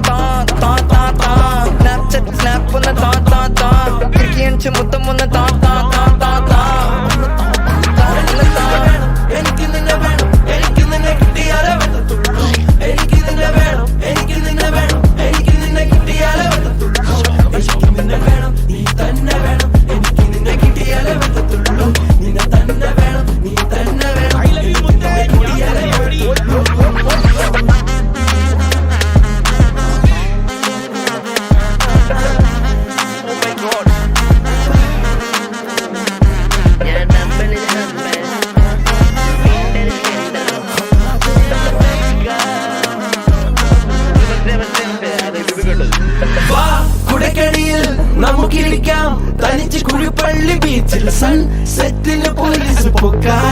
താ താ താ താ സ്നാപ്ചാറ്റ് സ്നാപ്പ് ഒന്ന് താ താ താ കിരിക്കിയടിച്ച് മുത്തം ഒന്ന് താ താ താ താ താ എനിക്ക് നിന്നെ വേണം എനിക്ക് നിന്നെ കിട്ടിയാലേ പറ്റത്തുള്ളൂ എനിക്ക് നിന്നെ വേണം എനിക്ക് നിന്നെ വേണം എനിക്ക് നിന്നെ കിട്ടിയാലേ പറ്റത്തുള്ളൂ എനിക്ക് നിന്നെ വേണം നീ തന്നെ വേണം എനിക്ക് നിന്നെ കിട്ടിയാലേ പറ്റത്തുള്ളൂ നിന്നെ തന്നെ വേണം നീ തന്നെ വേണം എനിക്ക് നിന്നെ കിട്ടിയാലേ പറ്റത്തുള്ളൂ കുടക്കടിയിൽ നമുക്കിരിക്കാം തനിച്ച് കുഴിപ്പള്ളി ബീച്ചിൽ സൺ സെറ്റിന് പോലീസ് പൊക്കാൻ